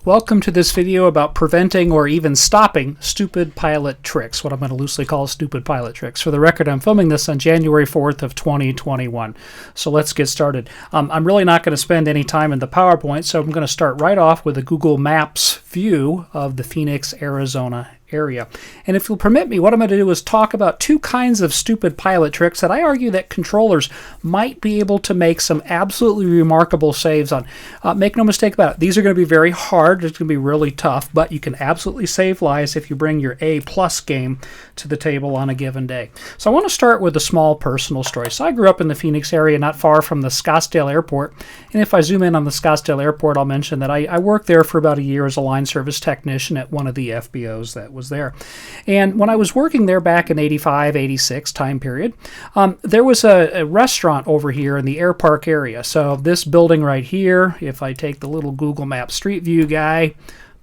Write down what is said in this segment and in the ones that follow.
Welcome to this video about preventing or even stopping stupid pilot tricks, what I'm going to loosely call stupid pilot tricks. For the record, I'm filming this on January 4th of 2021. So let's get started. I'm really not going to spend any time in the PowerPoint, so I'm going to start right off with a Google Maps view of the Phoenix, Arizona area. And if you'll permit me, what I'm going to do is talk about two kinds of stupid pilot tricks that I argue that controllers might be able to make some absolutely remarkable saves on. Make no mistake about it, these are going to be very hard, it's going to be really tough, but you can absolutely save lives if you bring your A+ game to the table on a given day. So I want to start with a small personal story. So I grew up in the Phoenix area, not far from the Scottsdale Airport, and if I zoom in on the Scottsdale Airport, I'll mention that I worked there for about a year as a line service technician at one of the FBOs that was there. And when I was working there back in 85, 86 time period, there was a restaurant over here in the Air Park area. So this building right here, if I take the little Google Maps Street View guy,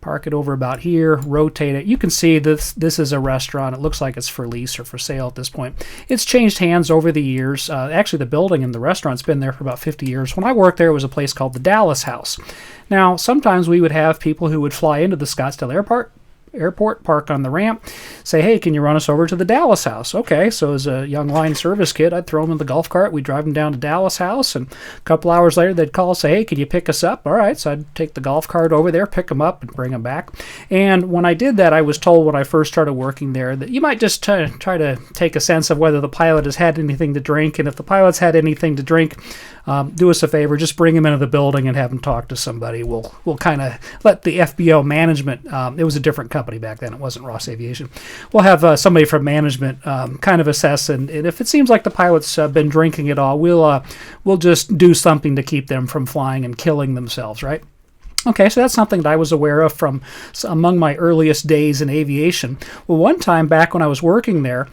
park it over about here, rotate it, you can see this is a restaurant. It looks like it's for lease or for sale at this point. It's changed hands over the years. Actually, the building and the restaurant's been there for about 50 years. When I worked there, it was a place called the Dallas House. Now, sometimes we would have people who would fly into the Scottsdale Airport, park on the ramp, say, hey, can you run us over to the Dallas House? Okay, so as a young line service kid, I'd throw them in the golf cart, we'd drive them down to Dallas House, and a couple hours later they'd call, say, hey, can you pick us up? All right, so I'd take the golf cart over there, pick them up, and bring them back. And when I did that, I was told when I first started working there that you might just try to take a sense of whether the pilot has had anything to drink, and if the pilot's had anything to drink, do us a favor, just bring him into the building and have him talk to somebody. We'll kind of let the FBO management, it was a different company back then, it wasn't Ross Aviation. We'll have somebody from management kind of assess, and if it seems like the pilot's been drinking it all, we'll just do something to keep them from flying and killing themselves, right? Okay, so that's something that I was aware of from among my earliest days in aviation. Well, one time back when I was working there,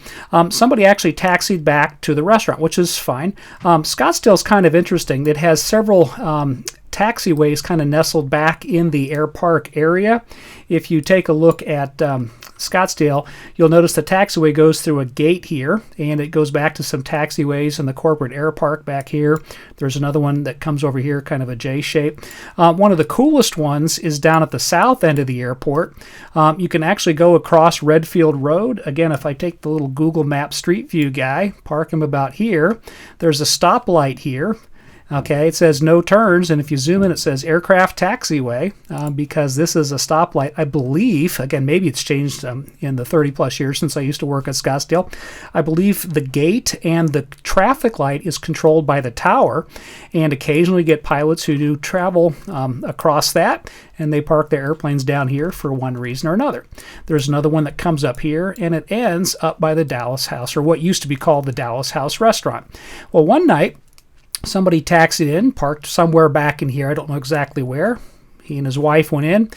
somebody actually taxied back to the restaurant, which is fine. Scottsdale's kind of interesting. It has several taxiways kind of nestled back in the Air Park area. If you take a look at Scottsdale, you'll notice the taxiway goes through a gate here, and it goes back to some taxiways in the corporate air park back here. There's another one that comes over here, kind of a J shape. One of the coolest ones is down at the south end of the airport. You can actually go across Redfield Road. Again, if I take the little Google Maps Street View guy, park him about here, there's a stoplight here. Okay, it says no turns, and if you zoom in, it says aircraft taxiway, because this is a stoplight. I believe, again, maybe it's changed in the 30-plus years since I used to work at Scottsdale. I believe the gate and the traffic light is controlled by the tower, and occasionally get pilots who do travel across that, and they park their airplanes down here for one reason or another. There's another one that comes up here, and it ends up by the Dallas House, or what used to be called the Dallas House Restaurant. Well, one night, somebody taxied in, parked somewhere back in here. I don't know exactly where. He and his wife went in,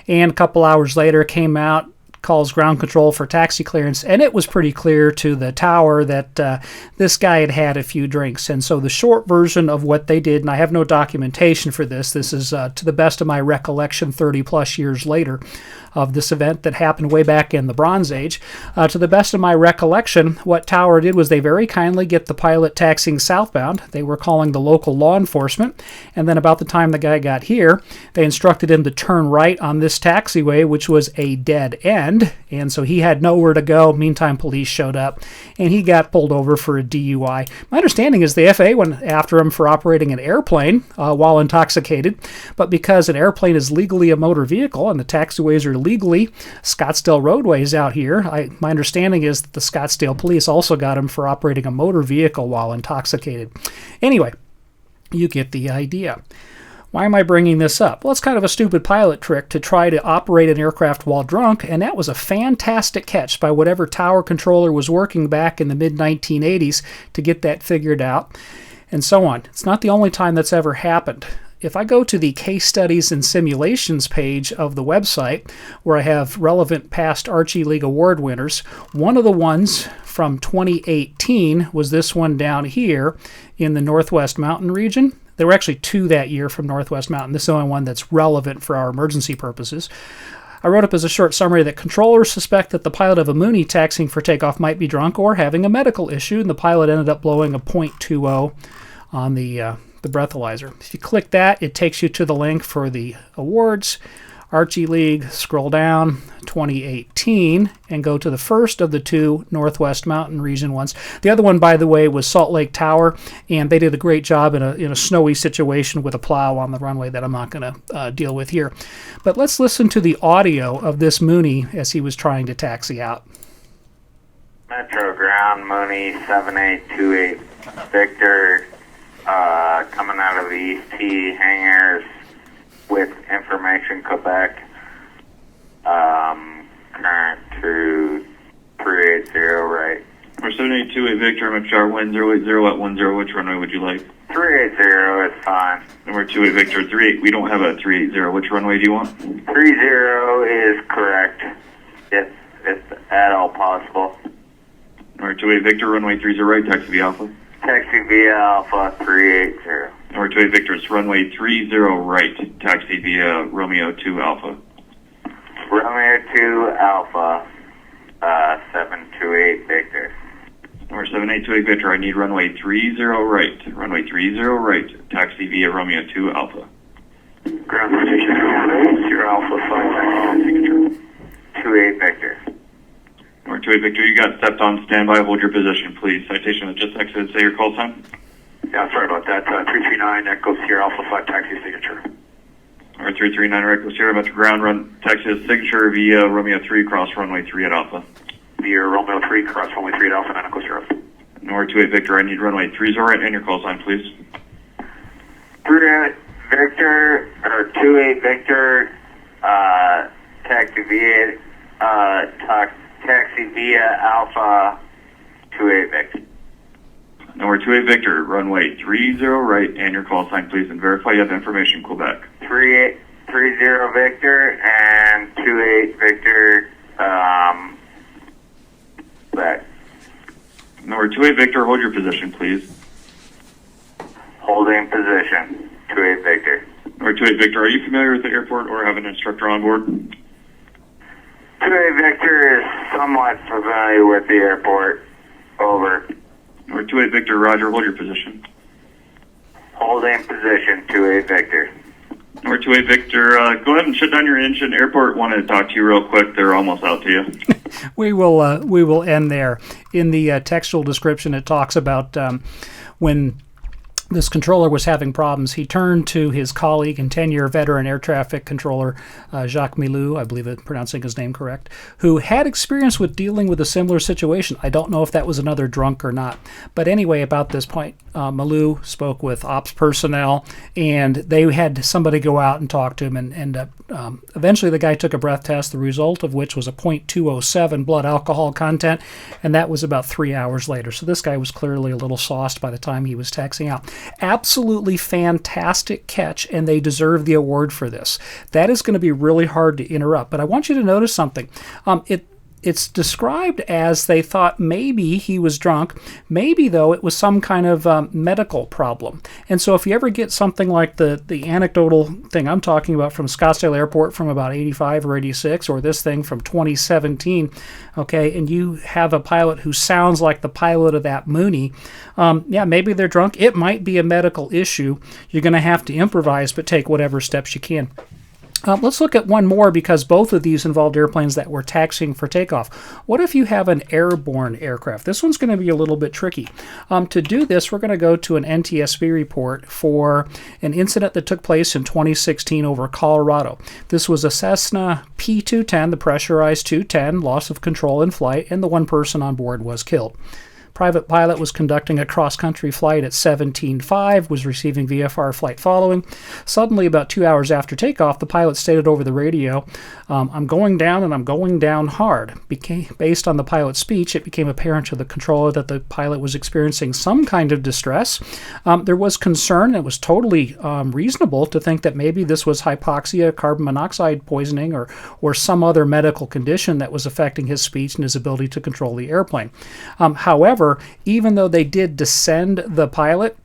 and a couple hours later came out, calls ground control for taxi clearance, and it was pretty clear to the tower that this guy had had a few drinks. And so the short version of what they did, and I have no documentation for this, this is to the best of my recollection 30-plus years later of this event that happened way back in the Bronze Age. To the best of my recollection, what tower did was they very kindly get the pilot taxiing southbound. They were calling the local law enforcement, and then about the time the guy got here, they instructed him to turn right on this taxiway, which was a dead end, and so he had nowhere to go. Meantime, police showed up, and he got pulled over for a DUI. My understanding is the FAA went after him for operating an airplane while intoxicated, but because an airplane is legally a motor vehicle and the taxiways are legally Scottsdale roadways out here, my understanding is that the Scottsdale police also got him for operating a motor vehicle while intoxicated. Anyway, you get the idea. Why am I bringing this up? Well, it's kind of a stupid pilot trick to try to operate an aircraft while drunk, and that was a fantastic catch by whatever tower controller was working back in the mid-1980s to get that figured out, and so on. It's not the only time that's ever happened. If I go to the case studies and simulations page of the website, where I have relevant past Archie League Award winners, one of the ones from 2018 was this one down here in the Northwest Mountain region. There were actually two that year from Northwest Mountain. This is the only one that's relevant for our emergency purposes. I wrote up as a short summary that controllers suspect that the pilot of a Mooney taxiing for takeoff might be drunk or having a medical issue, and the pilot ended up blowing a .20 on the breathalyzer. If you click that, it takes you to the link for the awards. Archie League, scroll down, 2018, and go to the first of the two Northwest Mountain Region ones. The other one, by the way, was Salt Lake Tower, and they did a great job in a snowy situation with a plow on the runway that I'm not going to deal with here. But let's listen to the audio of this Mooney as he was trying to taxi out. Metro Ground, Mooney 7828 Victor, coming out of the East T hangars with information Quebec, current to 380 right. Or 7828 Victor, Metro wind 080 at 10, which runway would you like? 380 is fine. Number 28 Victor, 38, we don't have a 380, which runway do you want? 30 is correct, if at all possible. Number 28 Victor, runway 30 right, taxi via Alpha. Taxi via Alpha 380. Number 28 Victor, it's runway 30 right, taxi via Romeo 2 Alpha. Romeo 2 Alpha, 728 Victor. Number 7828 Victor, I need runway 30 right, runway 30 right, taxi via Romeo 2 Alpha. Ground station 0 Alpha 5 taxi signature. 28 Victor. Number 28 Victor, you got stepped on standby, hold your position, please. Citation that just exited, say your call sign. Yeah, sorry about that. 339 Echo Sierra Alpha 5 taxi signature. Number 339 Echo Sierra, Metro Ground, run taxi signature via Romeo 3 cross runway 3 at Alpha. Via Romeo 3 cross runway 3 at Alpha 9 Echo Sierra. Number 28 Victor, I need runway 30 right and your call sign, please. 38 Victor, or 28 Victor, taxi via, taxi via Alpha 28 Victor. Number 28 Victor, runway 30 right and your call sign, please, and verify you have information, Quebec. 3830 Victor and 28 Victor, back. Number 28 Victor, hold your position, please. Holding position, 28 Victor. Number 28 Victor, are you familiar with the airport or have an instructor on board? 28 Victor is somewhat familiar with the airport. Over. Number 28 Victor, roger, hold your position. Holding position, 28 Victor. Number 28 Victor, go ahead and shut down your engine. Airport wanted to talk to you real quick. They're almost out to you. We will end there. In the textual description, it talks about when this controller was having problems, he turned to his colleague and 10-year veteran air traffic controller, Jacques Milou, I believe I'm pronouncing his name correct, who had experience with dealing with a similar situation. I don't know if that was another drunk or not. But anyway, about this point, Milou spoke with ops personnel, and they had somebody go out and talk to him, and eventually the guy took a breath test, the result of which was a .207 blood alcohol content, and that was about 3 hours later. So this guy was clearly a little sauced by the time he was taxiing out. Absolutely fantastic catch, and they deserve the award for this. That is going to be really hard to interrupt, but I want you to notice something. It's described as they thought maybe he was drunk. Maybe, though, it was some kind of medical problem. And so if you ever get something like the anecdotal thing I'm talking about from Scottsdale Airport from about 85 or 86, or this thing from 2017, okay, and you have a pilot who sounds like the pilot of that Mooney, yeah, maybe they're drunk. It might be a medical issue. You're going to have to improvise, but take whatever steps you can. Let's look at one more, because both of these involved airplanes that were taxiing for takeoff. What if you have an airborne aircraft? This one's going to be a little bit tricky. To do this, we're going to go to an NTSB report for an incident that took place in 2016 over Colorado. This was a Cessna P210, the pressurized 210, loss of control in flight, and the one person on board was killed. Private pilot was conducting a cross-country flight at 17.5, was receiving VFR flight following. Suddenly, about 2 hours after takeoff, the pilot stated over the radio, I'm going down and I'm going down hard. Based on the pilot's speech, it became apparent to the controller that the pilot was experiencing some kind of distress. There was concern. It was totally reasonable to think that maybe this was hypoxia, carbon monoxide poisoning, or some other medical condition that was affecting his speech and his ability to control the airplane. However, even though they did descend the pilot,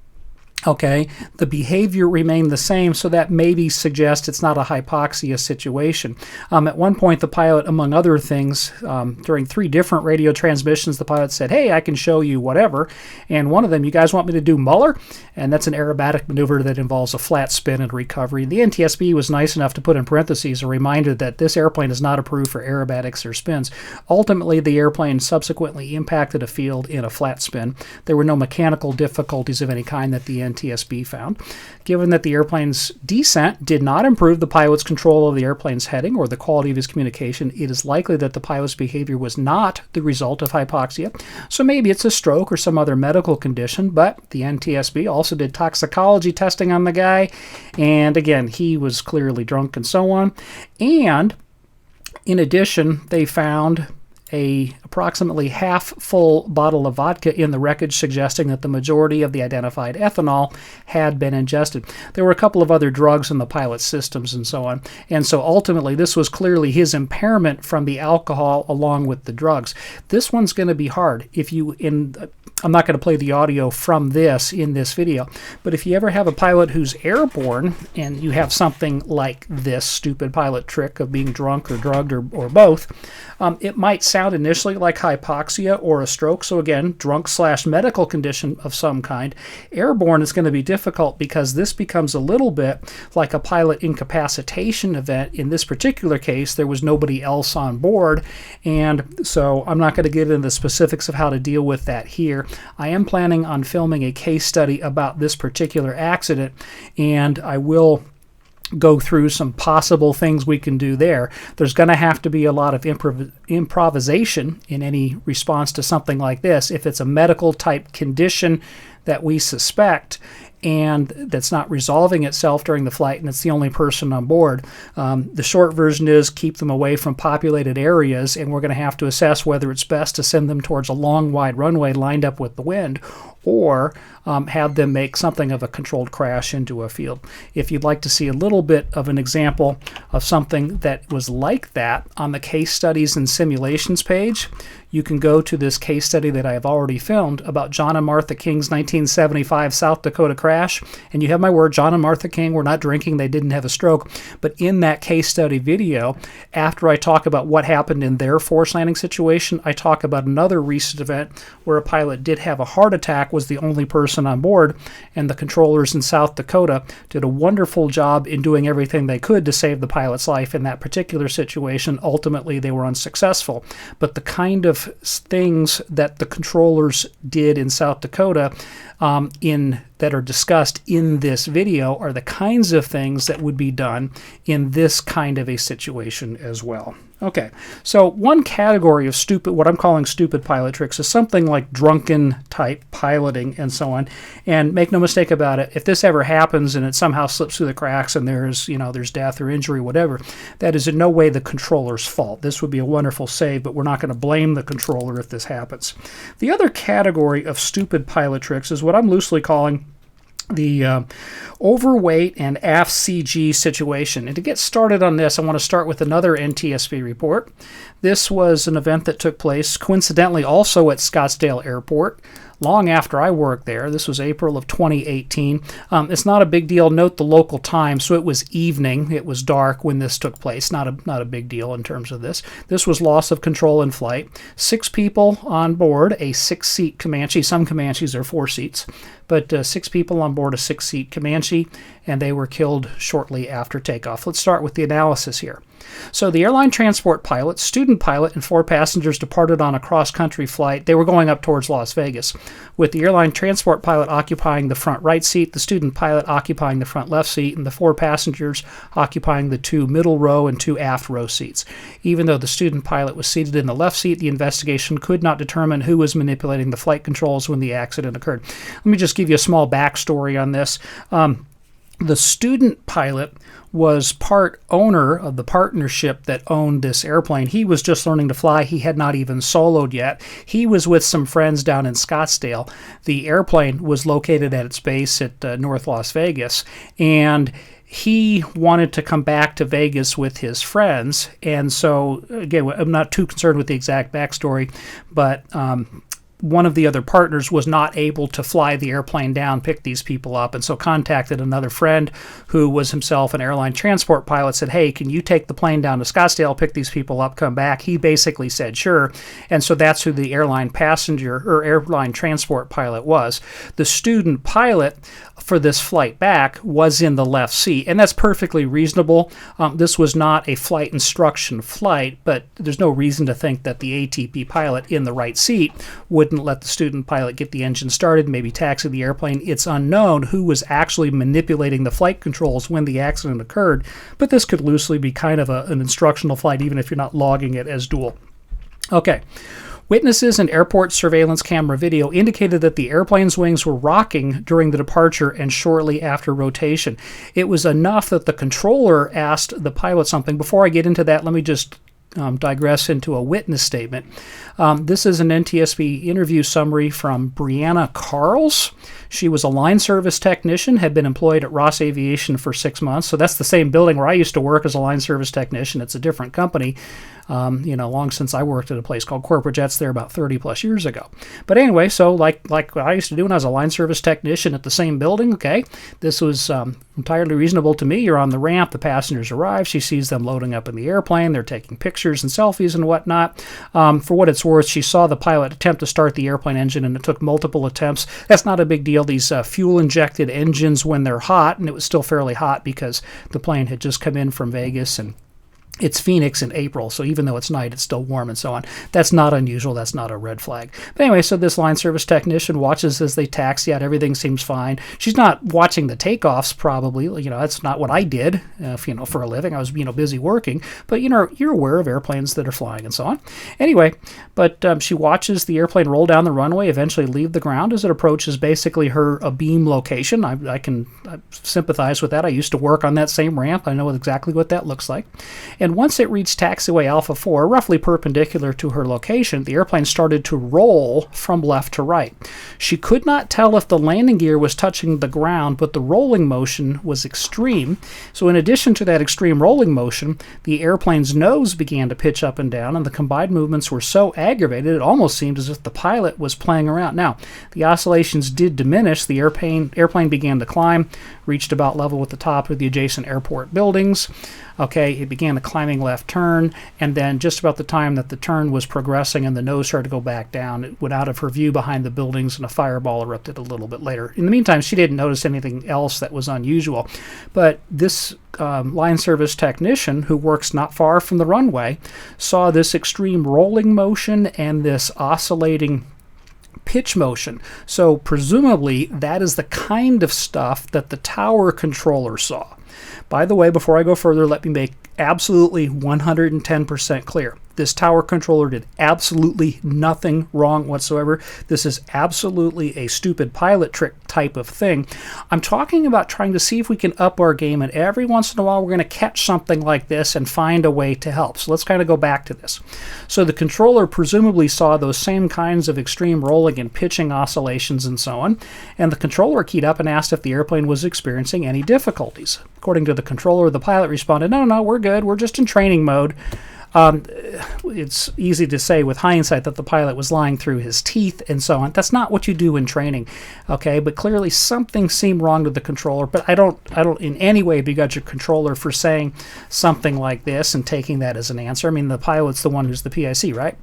Okay, the behavior remained the same, so that maybe suggests it's not a hypoxia situation. At one point, the pilot, among other things, during 3 different radio transmissions, the pilot said, "Hey, I can show you whatever." And one of them, "You guys want me to do Muller?" And that's an aerobatic maneuver that involves a flat spin and recovery. The NTSB was nice enough to put in parentheses a reminder that this airplane is not approved for aerobatics or spins. Ultimately, the airplane subsequently impacted a field in a flat spin. There were no mechanical difficulties of any kind that the NTSB found. Given that the airplane's descent did not improve the pilot's control of the airplane's heading or the quality of his communication, it is likely that the pilot's behavior was not the result of hypoxia. So maybe it's a stroke or some other medical condition, but the NTSB also did toxicology testing on the guy, and again, he was clearly drunk and so on. And in addition, they found a approximately half-full bottle of vodka in the wreckage, suggesting that the majority of the identified ethanol had been ingested. There were a couple of other drugs in the pilot's systems and so on. And so ultimately, this was clearly his impairment from the alcohol along with the drugs. This one's going to be hard. I'm not going to play the audio from this in this video, but if you ever have a pilot who's airborne and you have something like this stupid pilot trick of being drunk or drugged or both, it might sound initially like hypoxia or a stroke. So again, drunk/medical condition of some kind. Airborne is going to be difficult because this becomes a little bit like a pilot incapacitation event. In this particular case, there was nobody else on board, and so I'm not going to get into the specifics of how to deal with that here. I am planning on filming a case study about this particular accident, and I will go through some possible things we can do there. There's going to have to be a lot of improvisation in any response to something like this. If it's a medical type condition that we suspect and that's not resolving itself during the flight and it's the only person on board, the short version is keep them away from populated areas, and we're going to have to assess whether it's best to send them towards a long, wide runway lined up with the wind, or have them make something of a controlled crash into a field. If you'd like to see a little bit of an example of something that was like that on the case studies and simulations page, you can go to this case study that I have already filmed about John and Martha King's 1975 South Dakota crash. And you have my word, John and Martha King were not drinking, they didn't have a stroke. But in that case study video, after I talk about what happened in their forced landing situation, I talk about another recent event where a pilot did have a heart attack, was the only person on board, and the controllers in South Dakota did a wonderful job in doing everything they could to save the pilot's life in that particular situation. Ultimately, they were unsuccessful. But the kind of things that the controllers did in South Dakota that are discussed in this video are the kinds of things that would be done in this kind of a situation as well. Okay, so one category of what I'm calling stupid pilot tricks is something like drunken type piloting and so on. And make no mistake about it, if this ever happens and it somehow slips through the cracks and there's death or injury, whatever, that is in no way the controller's fault. This would be a wonderful save, but we're not going to blame the controller if this happens. The other category of stupid pilot tricks is what I'm loosely calling the overweight and aft CG situation. And to get started on this, I want to start with another NTSB report. This was an event that took place coincidentally also at Scottsdale Airport long after I worked there. This was April of 2018. It's not a big deal. Note the local time. So it was evening. It was dark when this took place. Not a big deal in terms of this. This was loss of control in flight. 6 people on board a 6-seat Comanche. Some Comanches are 4 seats. But 6 people on board a 6-seat Comanche, and they were killed shortly after takeoff. Let's start with the analysis here. So the airline transport pilot, student pilot, and 4 passengers departed on a cross-country flight. They were going up towards Las Vegas, with the airline transport pilot occupying the front right seat, the student pilot occupying the front left seat, and the 4 passengers occupying the 2 middle row and 2 aft row seats. Even though the student pilot was seated in the left seat, the investigation could not determine who was manipulating the flight controls when the accident occurred. Let me just give you a small backstory on this. The student pilot was part owner of the partnership that owned this airplane. He was just learning to fly. He had not even soloed yet. He was with some friends down in Scottsdale. The airplane was located at its base at North Las Vegas, and he wanted to come back to Vegas with his friends. And so, again, I'm not too concerned with the exact backstory, but one of the other partners was not able to fly the airplane down, pick these people up, and so contacted another friend who was himself an airline transport pilot, said, hey, can you take the plane down to Scottsdale, pick these people up, come back? He basically said, sure. And so that's who the airline passenger or airline transport pilot was. The student pilot for this flight back was in the left seat, and that's perfectly reasonable. This was not a flight instruction flight, but there's no reason to think that the ATP pilot in the right seat wouldn't let the student pilot get the engine started, maybe taxi the airplane. It's unknown who was actually manipulating the flight controls when the accident occurred, but this could loosely be kind of an instructional flight, even if you're not logging it as dual. Okay. Witnesses and airport surveillance camera video indicated that the airplane's wings were rocking during the departure and shortly after rotation. It was enough that the controller asked the pilot something. Before I get into that, let me just digress into a witness statement. This is an NTSB interview summary from Brianna Carls. She was a line service technician, had been employed at Ross Aviation for 6 months. So that's the same building where I used to work as a line service technician. It's a different company. Long since I worked at a place called Corporate Jets there about 30 plus years ago. But anyway, so like what I used to do when I was a line service technician at the same building, okay, this was entirely reasonable to me. You're on the ramp, the passengers arrive, she sees them loading up in the airplane, they're taking pictures and selfies and whatnot. For what it's worth, she saw the pilot attempt to start the airplane engine and it took multiple attempts. That's not a big deal. These fuel-injected engines, when they're hot, and it was still fairly hot because the plane had just come in from Vegas and it's Phoenix in April, so even though it's night, it's still warm and so on. That's not unusual. That's not a red flag. But anyway, so this line service technician watches as they taxi out. Everything seems fine. She's not watching the takeoffs, probably. That's not what I did, for a living. I was, busy working. But, you're aware of airplanes that are flying and so on. Anyway, but she watches the airplane roll down the runway, eventually leave the ground as it approaches basically her beam location. I can sympathize with that. I used to work on that same ramp. I know exactly what that looks like. And once it reached taxiway Alpha 4, roughly perpendicular to her location, the airplane started to roll from left to right. She could not tell if the landing gear was touching the ground, but the rolling motion was extreme. So in addition to that extreme rolling motion, the airplane's nose began to pitch up and down, and the combined movements were so aggravated it almost seemed as if the pilot was playing around. Now, the oscillations did diminish. The airplane began to climb, reached about level with the top of the adjacent airport buildings. Okay, it began a climbing left turn, and then just about the time that the turn was progressing and the nose started to go back down, it went out of her view behind the buildings and a fireball erupted a little bit later. In the meantime, she didn't notice anything else that was unusual. But this line service technician, who works not far from the runway, saw this extreme rolling motion and this oscillating pitch motion. So presumably that is the kind of stuff that the tower controller saw. By the way, before I go further, let me make absolutely 110% clear. This tower controller did absolutely nothing wrong whatsoever. This is absolutely a stupid pilot trick type of thing. I'm talking about trying to see if we can up our game, and every once in a while we're going to catch something like this and find a way to help. So let's kind of go back to this. So the controller presumably saw those same kinds of extreme rolling and pitching oscillations and so on, and the controller keyed up and asked if the airplane was experiencing any difficulties. According to the controller, the pilot responded, no, we're good. We're just in training mode. It's easy to say with hindsight that the pilot was lying through his teeth and so on. That's not what you do in training, okay? But clearly something seemed wrong to the controller. But I don't in any way begrudge your controller for saying something like this and taking that as an answer. I mean, the pilot's the one who's the PIC, right?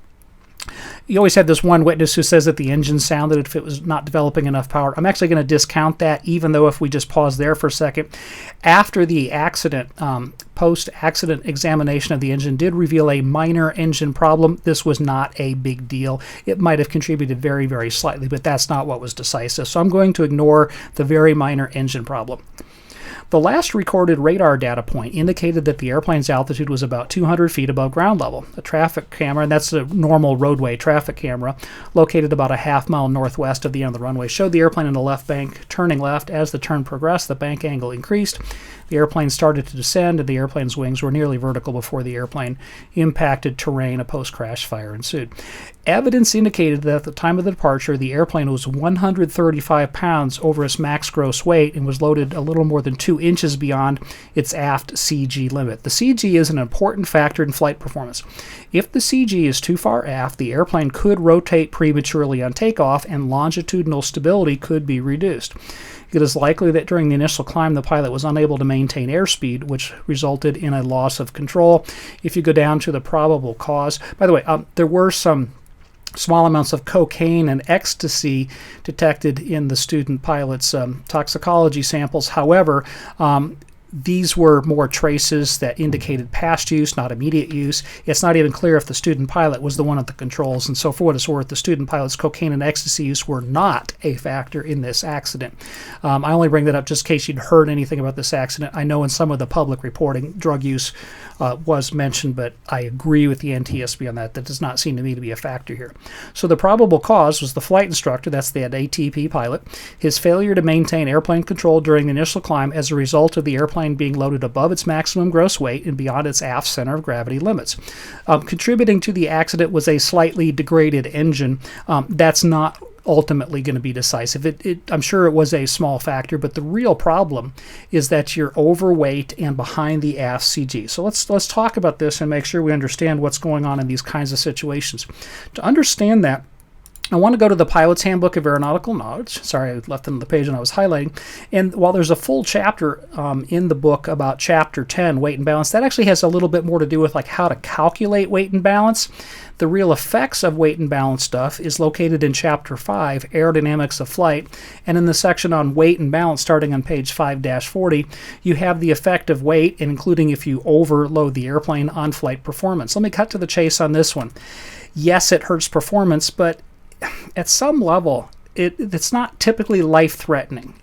You always had this one witness who says that the engine sounded if it was not developing enough power. I'm actually going to discount that, even though if we just pause there for a second. After the accident, post-accident examination of the engine did reveal a minor engine problem. This was not a big deal. It might have contributed very, very slightly, but that's not what was decisive. So I'm going to ignore the very minor engine problem. The last recorded radar data point indicated that the airplane's altitude was about 200 feet above ground level. A traffic camera, and that's a normal roadway traffic camera, located about a half-mile northwest of the end of the runway, showed the airplane in the left bank turning left. As the turn progressed, the bank angle increased. The airplane started to descend, and the airplane's wings were nearly vertical before the airplane impacted terrain. A post-crash fire ensued. Evidence indicated that at the time of the departure, the airplane was 135 pounds over its max gross weight and was loaded a little more than 2 inches beyond its aft CG limit. The CG is an important factor in flight performance. If the CG is too far aft, the airplane could rotate prematurely on takeoff, and longitudinal stability could be reduced. It is likely that during the initial climb, the pilot was unable to maintain airspeed, which resulted in a loss of control. If you go down to the probable cause, by the way, there were some small amounts of cocaine and ecstasy detected in the student pilot's toxicology samples. However, these were more traces that indicated past use, not immediate use. It's not even clear if the student pilot was the one at the controls. And so for what it's worth, the student pilot's cocaine and ecstasy use were not a factor in this accident. I only bring that up just in case you'd heard anything about this accident. I know in some of the public reporting, drug use was mentioned, but I agree with the NTSB on that. That does not seem to me to be a factor here. So the probable cause was the flight instructor, that's the ATP pilot, his failure to maintain airplane control during the initial climb as a result of the airplane being loaded above its maximum gross weight and beyond its aft center of gravity limits. Contributing to the accident was a slightly degraded engine. That's not ultimately going to be decisive. I'm sure it was a small factor, but the real problem is that you're overweight and behind the aft CG. So let's talk about this and make sure we understand what's going on in these kinds of situations. To understand that, I want to go to the Pilot's Handbook of Aeronautical Knowledge. Sorry, I left it on the page when I was highlighting. And while there's a full chapter in the book about Chapter 10, weight and balance, that actually has a little bit more to do with like how to calculate weight and balance. The real effects of weight and balance stuff is located in Chapter 5, Aerodynamics of Flight. And in the section on weight and balance, starting on page 5-40, you have the effect of weight, and including if you overload the airplane, on flight performance. Let me cut to the chase on this one. Yes, it hurts performance, but at some level, it's not typically life-threatening.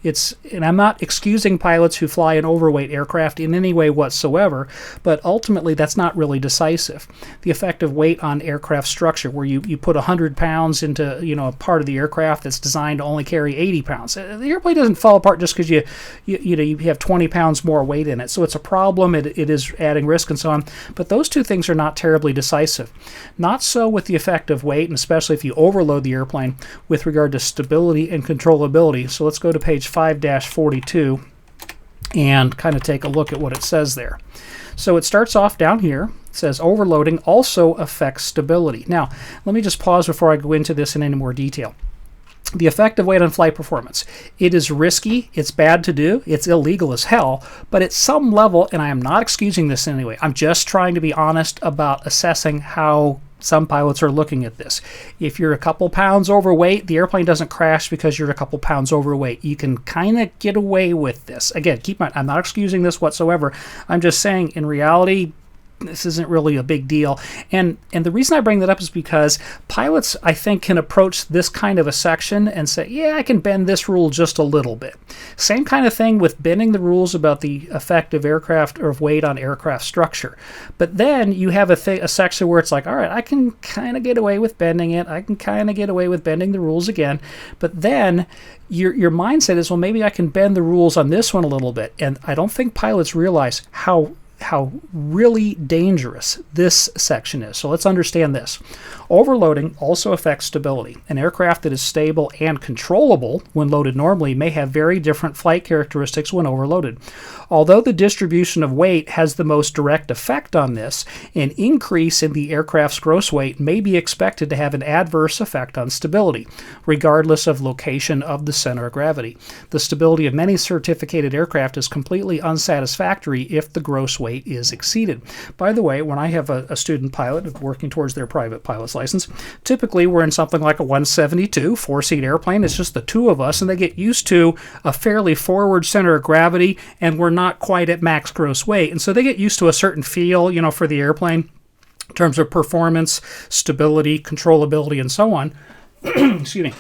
And I'm not excusing pilots who fly an overweight aircraft in any way whatsoever, but ultimately that's not really decisive. The effect of weight on aircraft structure, where you put 100 pounds into a part of the aircraft that's designed to only carry 80 pounds. The airplane doesn't fall apart just because you have 20 pounds more weight in it. So it's a problem. It is adding risk and so on. But those two things are not terribly decisive. Not so with the effect of weight, and especially if you overload the airplane with regard to stability and controllability. So let's go to page 5-42 and kind of take a look at what it says there. So it starts off down here. It says overloading also affects stability. Now, let me just pause before I go into this in any more detail. The effect of weight on flight performance. It is risky, it's bad to do, it's illegal as hell, but at some level, and I am not excusing this in any way, I'm just trying to be honest about assessing how some pilots are looking at this. If you're a couple pounds overweight, the airplane doesn't crash because you're a couple pounds overweight. You can kind of get away with this. Again, keep in mind, I'm not excusing this whatsoever. I'm just saying, in reality, this isn't really a big deal. And the reason I bring that up is because pilots, I think, can approach this kind of a section and say, yeah, I can bend this rule just a little bit. Same kind of thing with bending the rules about the effect of aircraft or of weight on aircraft structure. But then you have a section where it's like, all right, I can kind of get away with bending it. I can kind of get away with bending the rules again. But then your mindset is, well, maybe I can bend the rules on this one a little bit. And I don't think pilots realize how really dangerous this section is. So let's understand this. Overloading also affects stability. An aircraft that is stable and controllable when loaded normally may have very different flight characteristics when overloaded. Although the distribution of weight has the most direct effect on this, an increase in the aircraft's gross weight may be expected to have an adverse effect on stability, regardless of location of the center of gravity. The stability of many certificated aircraft is completely unsatisfactory if the gross weight is exceeded. By the way, when I have a student pilot working towards their private pilot's license, typically we're in something like a 172 four-seat airplane. It's just the two of us, and they get used to a fairly forward center of gravity, and we're not quite at max gross weight. And so they get used to a certain feel, for the airplane in terms of performance, stability, controllability, and so on. Excuse me.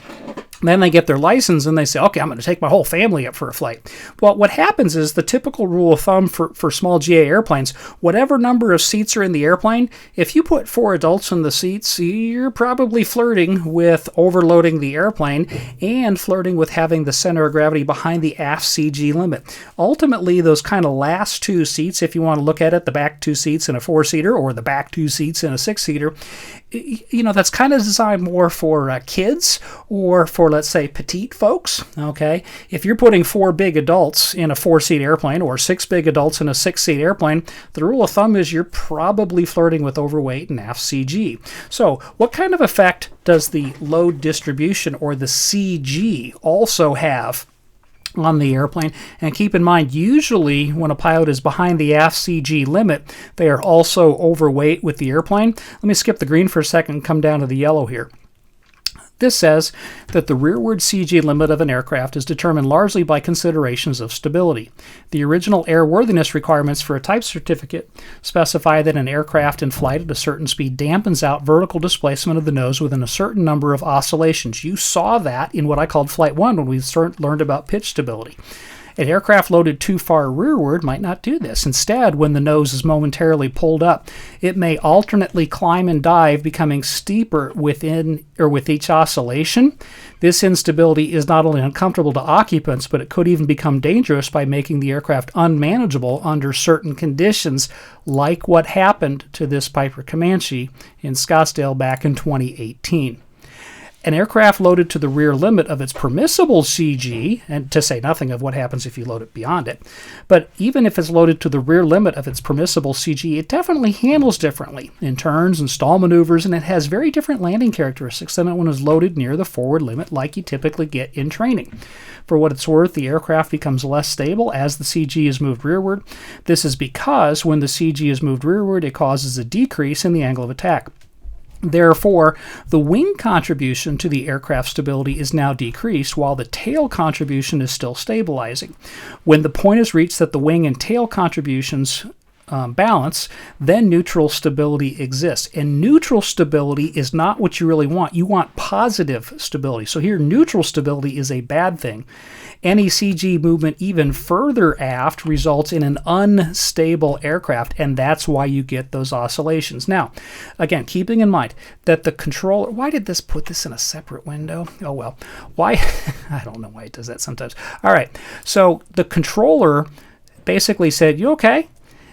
Then they get their license and they say, okay, I'm going to take my whole family up for a flight. Well, what happens is the typical rule of thumb for small GA airplanes, whatever number of seats are in the airplane, if you put 4 adults in the seats, you're probably flirting with overloading the airplane and flirting with having the center of gravity behind the aft CG limit. Ultimately, those kind of last 2 seats, if you want to look at it, the back 2 seats in a 4-seater or the back 2 seats in a 6-seater, that's kind of designed more for kids or for, let's say, petite folks, okay? If you're putting 4 big adults in a 4-seat airplane or 6 big adults in a 6-seat airplane, the rule of thumb is you're probably flirting with overweight and aft CG. So what kind of effect does the load distribution or the CG also have on the airplane? And keep in mind, usually when a pilot is behind the aft CG limit, they are also overweight with the airplane. Let me skip the green for a second and come down to the yellow here. This says that the rearward CG limit of an aircraft is determined largely by considerations of stability. The original airworthiness requirements for a type certificate specify that an aircraft in flight at a certain speed dampens out vertical displacement of the nose within a certain number of oscillations. You saw that in what I called Flight 1 when we learned about pitch stability. An aircraft loaded too far rearward might not do this. Instead, when the nose is momentarily pulled up, it may alternately climb and dive, becoming steeper with each oscillation. This instability is not only uncomfortable to occupants, but it could even become dangerous by making the aircraft unmanageable under certain conditions, like what happened to this Piper Comanche in Scottsdale back in 2018. An aircraft loaded to the rear limit of its permissible CG, and to say nothing of what happens if you load it beyond it, but even if it's loaded to the rear limit of its permissible CG, it definitely handles differently in turns and stall maneuvers, and it has very different landing characteristics than when it's loaded near the forward limit like you typically get in training. For what it's worth, the aircraft becomes less stable as the CG is moved rearward. This is because when the CG is moved rearward, it causes a decrease in the angle of attack. Therefore, the wing contribution to the aircraft stability is now decreased, while the tail contribution is still stabilizing. When the point is reached that the wing and tail contributions balance, then neutral stability exists. And neutral stability is not what you really want. You want positive stability. So here, neutral stability is a bad thing. Any CG movement even further aft results in an unstable aircraft, and that's why you get those oscillations. Now, again, keeping in mind that the controller, why did this put this in a separate window? Oh well, why? I don't know why it does that sometimes. All right, so the controller basically said, you okay?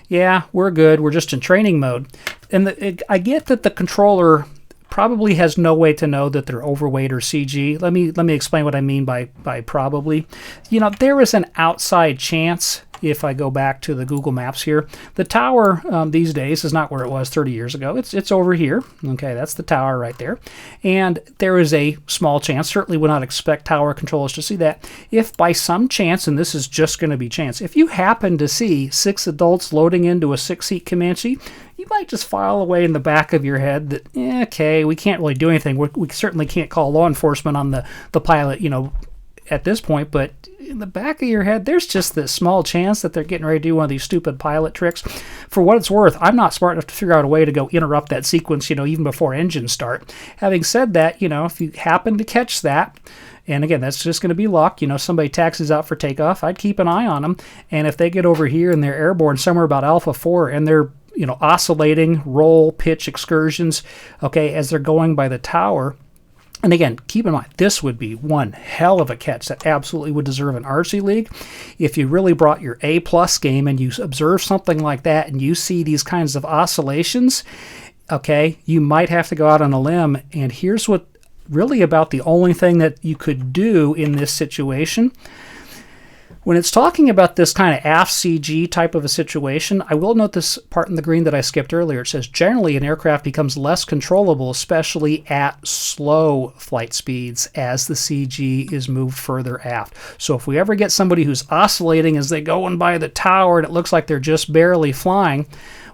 Yeah, we're good. We're just in training mode. And I get that the controller probably has no way to know that they're overweight or CG. Let me explain what I mean by probably. There is an outside chance, if I go back to the Google Maps here, the tower these days is not where it was 30 years ago. It's over here. Okay, that's the tower right there. And there is a small chance, certainly would not expect tower controllers to see that, if by some chance, and this is just going to be chance, if you happen to see 6 adults loading into a 6-seat Comanche, you might just file away in the back of your head that, okay, we can't really do anything. We certainly can't call law enforcement on the pilot, at this point, but in the back of your head, there's just this small chance that they're getting ready to do one of these stupid pilot tricks. For what it's worth, I'm not smart enough to figure out a way to go interrupt that sequence, even before engines start. Having said that, if you happen to catch that, and again, that's just going to be luck. Somebody taxis out for takeoff, I'd keep an eye on them. And if they get over here and they're airborne somewhere about Alpha 4 and they're oscillating roll pitch excursions, okay, as they're going by the tower. And again, keep in mind, this would be one hell of a catch that absolutely would deserve an RC League. If you really brought your A-plus game and you observe something like that and you see these kinds of oscillations, okay, you might have to go out on a limb. And here's what really about the only thing that you could do in this situation. When it's talking about this kind of aft CG type of a situation, I will note this part in the green that I skipped earlier. It says, generally, an aircraft becomes less controllable, especially at slow flight speeds, as the CG is moved further aft. So if we ever get somebody who's oscillating as they go in by the tower and it looks like they're just barely flying,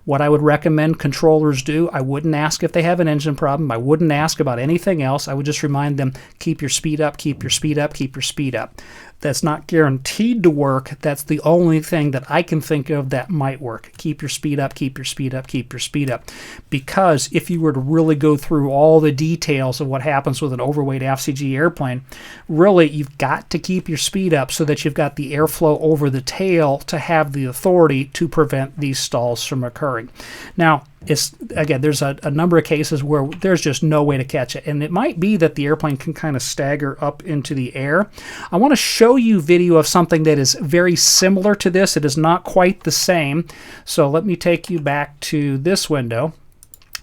what I would recommend controllers do, I wouldn't ask if they have an engine problem. I wouldn't ask about anything else. I would just remind them, keep your speed up, keep your speed up, keep your speed up. that's not guaranteed to work. That's the only thing that I can think of that might work. Keep your speed up, keep your speed up, keep your speed up. Because if you were to really go through all the details of what happens with an overweight FCG airplane, really you've got to keep your speed up so that you've got the airflow over the tail to have the authority to prevent these stalls from occurring. Now, there's a number of cases where there's just no way to catch it, and it might be that the airplane can kind of stagger up into the air. I want to show you video of something that is very similar to this. It is not quite the same, so let me take you back to this window.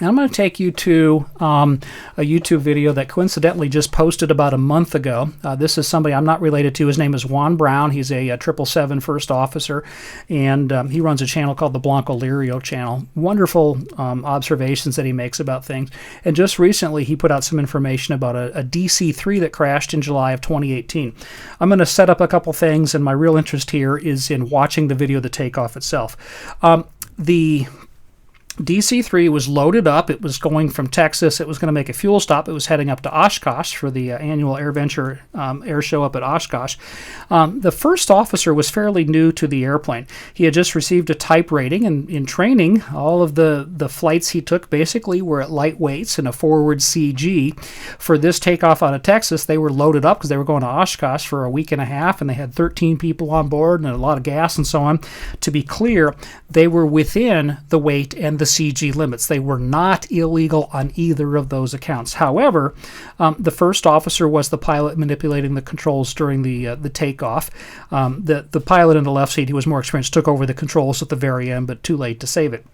And I'm going to take you to a YouTube video that coincidentally just posted about a month ago. This is somebody I'm not related to. His name is Juan Brown. He's a 777 first officer, and he runs a channel called the Blanco Lirio channel. Wonderful observations that he makes about things. And just recently, he put out some information about a DC-3 that crashed in July of 2018. I'm going to set up a couple things, and my real interest here is in watching the video of the takeoff itself. The DC-3 was loaded up. It was going from Texas. It was going to make a fuel stop. It was heading up to Oshkosh for the annual AirVenture air show up at Oshkosh. The first officer was fairly new to the airplane. He had just received a type rating, and in training, all of the flights he took basically were at light weights and a forward CG. For this takeoff out of Texas, they were loaded up because they were going to Oshkosh for a week and a half, and they had 13 people on board and a lot of gas and so on. To be clear, they were within the weight and the CG limits. They were not illegal on either of those accounts. However, the first officer was the pilot manipulating the controls during the takeoff. The pilot in the left seat, who was more experienced, took over the controls at the very end, but too late to save it.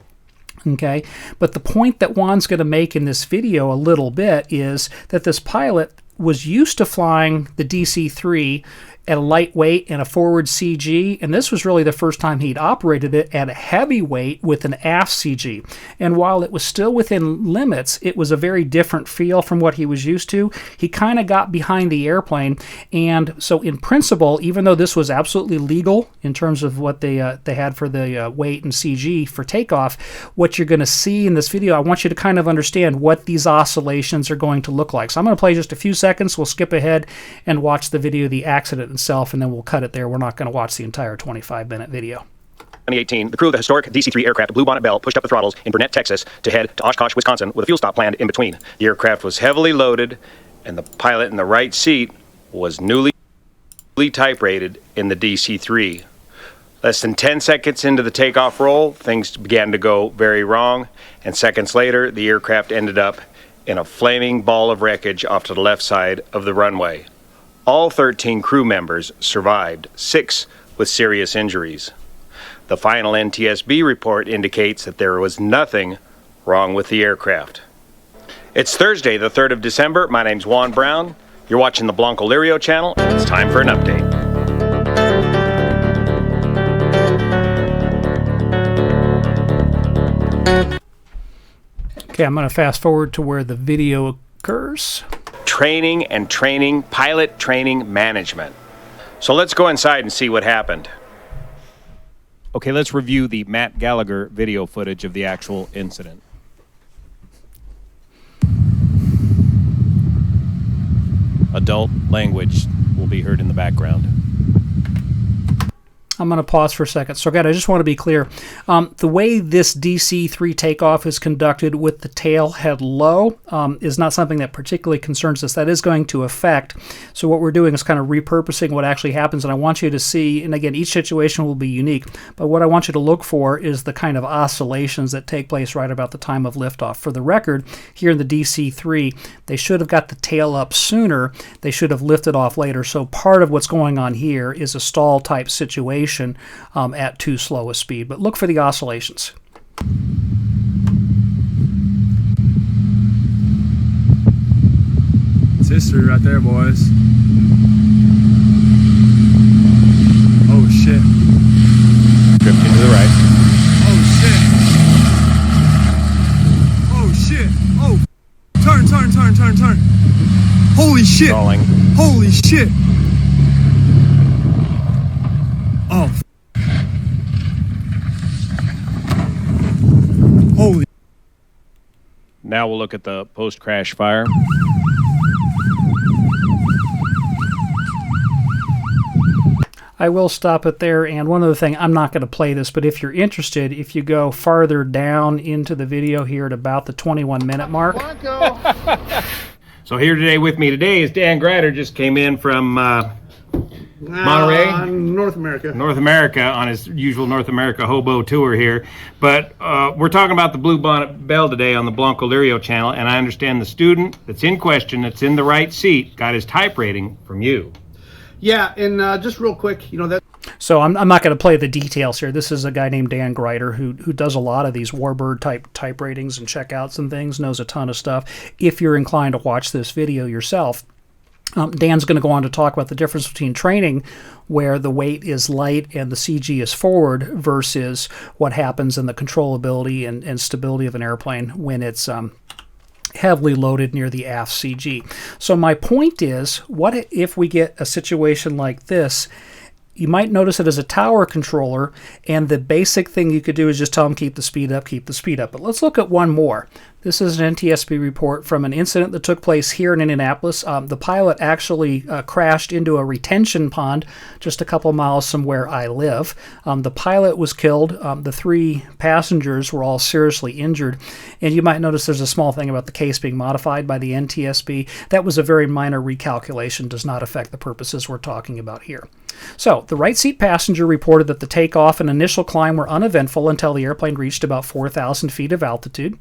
Okay, but the point that Juan's going to make in this video a little bit is that this pilot was used to flying the DC-3 at a lightweight and a forward CG, and this was really the first time he'd operated it at a heavyweight with an aft CG. And while it was still within limits, it was a very different feel from what he was used to. He kind of got behind the airplane, and so in principle, even though this was absolutely legal in terms of what they had for the weight and CG for takeoff, what you're going to see in this video, I want you to kind of understand what these oscillations are going to look like. So I'm going to play just a few seconds. We'll skip ahead and watch the video of the accident itself, and then we'll cut it there. We're not going to watch the entire 25-minute video. 2018, the crew of the historic DC-3 aircraft Blue Bonnet Bell pushed up the throttles in Burnett, Texas to head to Oshkosh, Wisconsin with a fuel stop planned in between. The aircraft was heavily loaded, and the pilot in the right seat was newly type rated in the DC-3. Less than 10 seconds into the takeoff roll, things began to go very wrong, and seconds later, the aircraft ended up in a flaming ball of wreckage off to the left side of the runway. All 13 crew members survived, 6 with serious injuries. The final NTSB report indicates that there was nothing wrong with the aircraft. It's Thursday, the 3rd of December. My name's Juan Brown. You're watching the Blanco Lirio channel, and it's time for an update. Okay, I'm going to fast forward to where the video occurs. Training and training, pilot training management. So let's go inside and see what happened. Okay, let's review the Matt Gallagher video footage of the actual incident. Adult language will be heard in the background. I'm going to pause for a second. So again, I just want to be clear. The way this DC-3 takeoff is conducted with the tail head low is not something that particularly concerns us. That is going to affect. So what we're doing is kind of repurposing what actually happens. And I want you to see, and again, each situation will be unique, but what I want you to look for is the kind of oscillations that take place right about the time of liftoff. For the record, here in the DC-3, they should have got the tail up sooner. They should have lifted off later. So part of what's going on here is a stall type situation at too slow a speed. But look for the oscillations. It's history right there, boys. Oh shit. Drifting to the right. Oh shit. Oh shit. Oh. Turn. Holy shit. Stalling. Holy shit. Oh. Holy. Now we'll look at the post-crash fire. I will stop it there. And one other thing, I'm not going to play this, but if you're interested, if you go farther down into the video here at about the 21-minute mark. So here today with me today is Dan Grider, just came in from Monterey, North America. North America, on his usual North America hobo tour here. But we're talking about the Blue Bonnet Bell today on the Blanco Lirio channel, and I understand the student that's in question, that's in the right seat, got his type rating from you. Yeah, and just real quick, you know that. So I'm not going to play the details here. This is a guy named Dan Grider who does a lot of these Warbird type ratings and checkouts and things, knows a ton of stuff. If you're inclined to watch this video yourself, Dan's going to go on to talk about the difference between training where the weight is light and the CG is forward versus what happens in the controllability and stability of an airplane when it's heavily loaded near the aft CG. So my point is, what if we get a situation like this? You might notice it as a tower controller, and the basic thing you could do is just tell them keep the speed up, keep the speed up. But let's look at one more. This is an NTSB report from an incident that took place here in Indianapolis. The pilot actually crashed into a retention pond just a couple miles from where I live. The pilot was killed. The 3 passengers were all seriously injured. And you might notice there's a small thing about the case being modified by the NTSB. That was a very minor recalculation, does not affect the purposes we're talking about here. So, the right seat passenger reported that the takeoff and initial climb were uneventful until the airplane reached about 4,000 feet of altitude.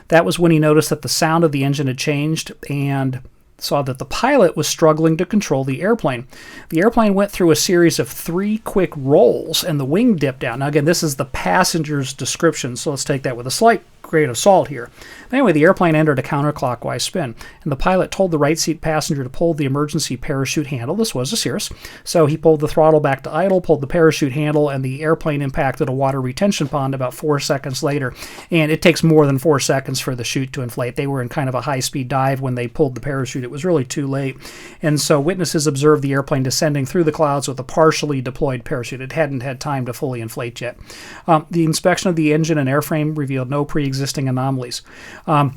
That was when he noticed that the sound of the engine had changed and saw that the pilot was struggling to control the airplane. The airplane went through a series of 3 quick rolls and the wing dipped down. Now again, this is the passenger's description, so let's take that with a slight grain of salt here. Anyway, the airplane entered a counterclockwise spin, and the pilot told the right seat passenger to pull the emergency parachute handle. This was a Cirrus. So he pulled the throttle back to idle, pulled the parachute handle, and the airplane impacted a water retention pond about 4 seconds later. And it takes more than 4 seconds for the chute to inflate. They were in kind of a high-speed dive when they pulled the parachute. It was really too late. And so witnesses observed the airplane descending through the clouds with a partially deployed parachute. It hadn't had time to fully inflate yet. The inspection of the engine and airframe revealed no pre-existing anomalies. The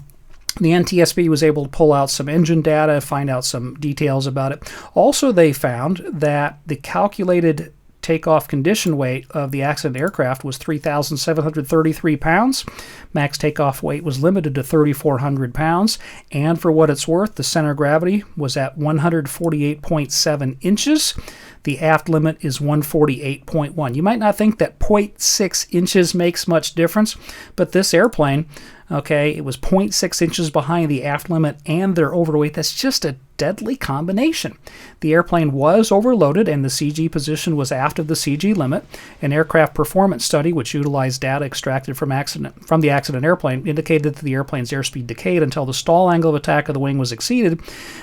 NTSB was able to pull out some engine data, find out some details about it. Also, they found that the calculated takeoff condition weight of the accident aircraft was 3,733 pounds. Max takeoff weight was limited to 3,400 pounds. And for what it's worth, the center of gravity was at 148.7 inches. The aft limit is 148.1. You might not think that 0.6 inches makes much difference, but this airplane, okay, it was 0.6 inches behind the aft limit and they're overweight. That's just a deadly combination. The airplane was overloaded and the CG position was aft of the CG limit. An aircraft performance study, which utilized data extracted from the accident airplane, indicated that the airplane's airspeed decayed until the stall angle of attack of the wing was exceeded.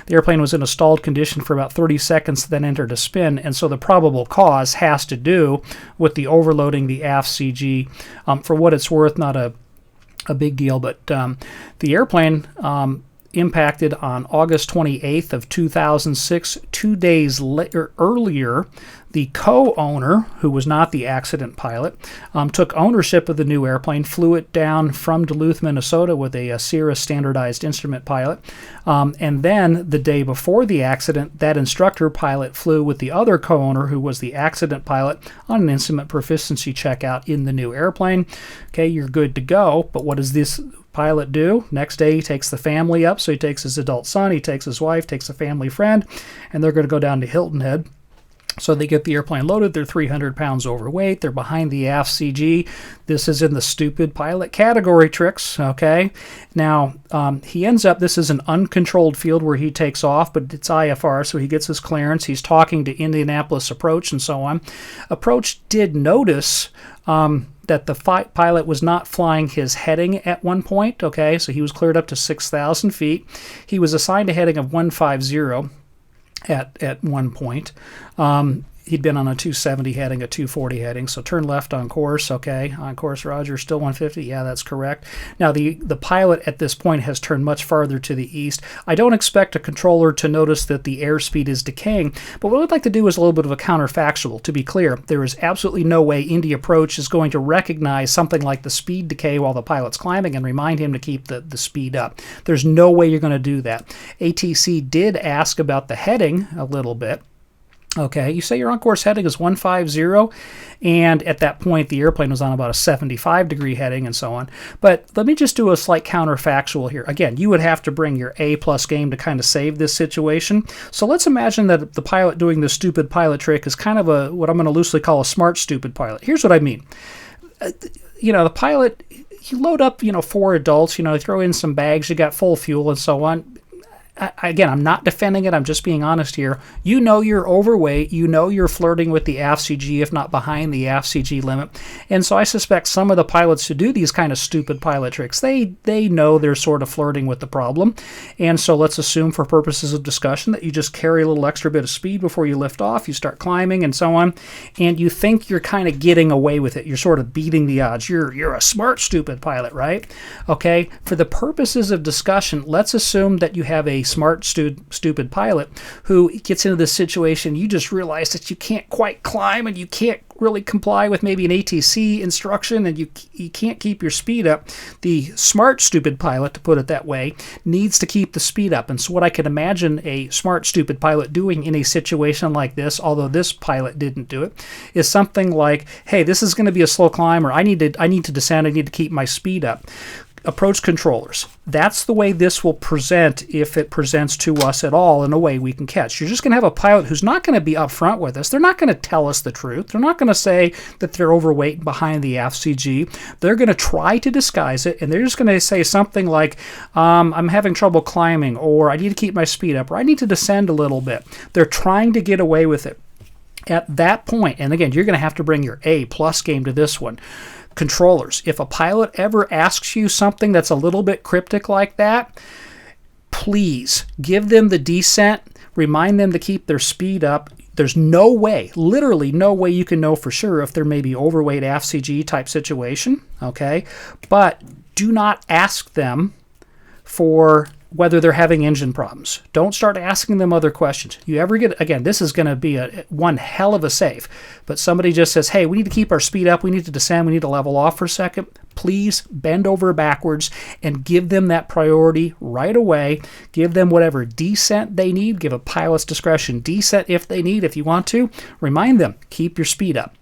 The airplane was in a stalled condition for about 30 seconds, then entered a spin, and so the probable cause has to do with the overloading the aft CG. For what it's worth, not a big deal, but the airplane impacted on August 28th of 2006. 2 days earlier, the co-owner, who was not the accident pilot, took ownership of the new airplane, flew it down from Duluth, Minnesota with a Cirrus standardized instrument pilot. And then the day before the accident, that instructor pilot flew with the other co-owner, who was the accident pilot, on an instrument proficiency checkout in the new airplane. Okay, you're good to go, but what does this pilot do? Next day, he takes the family up. So he takes his adult son, he takes his wife, takes a family friend, and they're going to go down to Hilton Head. So they get the airplane loaded. They're 300 pounds overweight. They're behind the aft CG. This is in the stupid pilot category, tricks, okay? Now, he ends up, this is an uncontrolled field where he takes off, but it's IFR, so he gets his clearance. He's talking to Indianapolis Approach and so on. Approach did notice that the pilot was not flying his heading at one point, okay? So he was cleared up to 6,000 feet. He was assigned a heading of 150 at one point. He'd been on a 270 heading, a 240 heading, so turn left on course, okay, on course, Roger, still 150, yeah, that's correct. Now, the pilot at this point has turned much farther to the east. I don't expect a controller to notice that the airspeed is decaying, but what I'd like to do is a little bit of a counterfactual. To be clear, there is absolutely no way Indy Approach is going to recognize something like the speed decay while the pilot's climbing and remind him to keep the speed up. There's no way you're going to do that. ATC did ask about the heading a little bit. Okay, you say your on-course heading is 150, and at that point the airplane was on about a 75-degree heading and so on. But let me just do a slight counterfactual here. Again, you would have to bring your A-plus game to kind of save this situation. So let's imagine that the pilot doing this stupid pilot trick is kind of what I'm going to loosely call a smart stupid pilot. Here's what I mean. The pilot, you load up, 4 adults, you throw in some bags, you got full fuel and so on. Again, I'm not defending it. I'm just being honest here. You're overweight. You're flirting with the AFCG, if not behind the AFCG limit. And so I suspect some of the pilots who do these kind of stupid pilot tricks, they know they're sort of flirting with the problem. And so let's assume for purposes of discussion that you just carry a little extra bit of speed before you lift off. You start climbing and so on. And you think you're kind of getting away with it. You're sort of beating the odds. You're a smart, stupid pilot, right? Okay. For the purposes of discussion, let's assume that you have a smart, stupid pilot who gets into this situation. You just realize that you can't quite climb and you can't really comply with maybe an ATC instruction, and you can't keep your speed up. The smart, stupid pilot, to put it that way, needs to keep the speed up. And so what I can imagine a smart, stupid pilot doing in a situation like this, although this pilot didn't do it, is something like, hey, this is going to be a slow climb, or I need to descend, I need to keep my speed up. Approach controllers. That's the way this will present if it presents to us at all in a way we can catch. You're just going to have a pilot who's not going to be upfront with us. They're not going to tell us the truth. They're not going to say that they're overweight and behind the AFCG. They're going to try to disguise it, and they're just going to say something like, I'm having trouble climbing, or I need to keep my speed up, or I need to descend a little bit. They're trying to get away with it. At that point, and again, you're going to have to bring your A-plus game to this one. Controllers. If a pilot ever asks you something that's a little bit cryptic like that, please give them the descent, remind them to keep their speed up. There's no way, literally no way you can know for sure if there may be overweight AFCG type situation, okay? But do not ask them for whether they're having engine problems. Don't start asking them other questions. You ever get, again, this is going to be one hell of a save, but somebody just says, hey, we need to keep our speed up, we need to descend, we need to level off for a second. Please bend over backwards and give them that priority right away. Give them whatever descent they need. Give a pilot's discretion descent if they need, if you want to. Remind them, keep your speed up.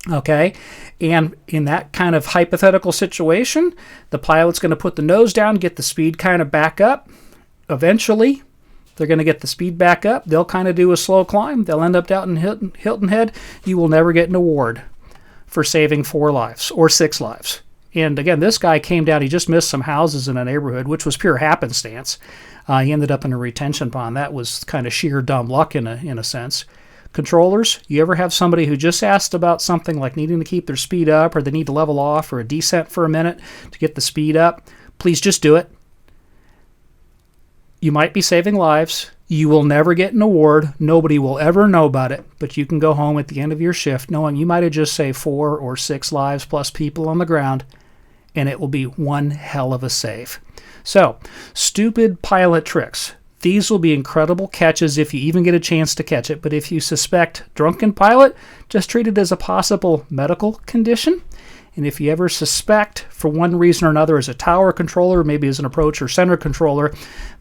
Okay, and in that kind of hypothetical situation, the pilot's going to put the nose down, get the speed kind of back up. Eventually, they're going to get the speed back up. They'll kind of do a slow climb. They'll end up out in Hilton Head. You will never get an award for saving 4 lives or 6 lives. And again, this guy came down. He just missed some houses in a neighborhood, which was pure happenstance. He ended up in a retention pond. That was kind of sheer dumb luck in a sense. Controllers, you ever have somebody who just asked about something like needing to keep their speed up, or they need to level off, or a descent for a minute to get the speed up? Please just do it. You might be saving lives. You will never get an award. Nobody will ever know about it, but you can go home at the end of your shift knowing you might have just saved 4 or 6 lives plus people on the ground, and it will be one hell of a save. So, stupid pilot tricks. These will be incredible catches if you even get a chance to catch it. But if you suspect drunken pilot, just treat it as a possible medical condition. And if you ever suspect, for one reason or another, as a tower controller, maybe as an approach or center controller,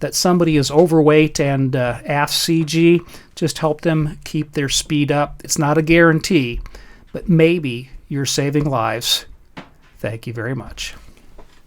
that somebody is overweight and AFCG, just help them keep their speed up. It's not a guarantee, but maybe you're saving lives. Thank you very much.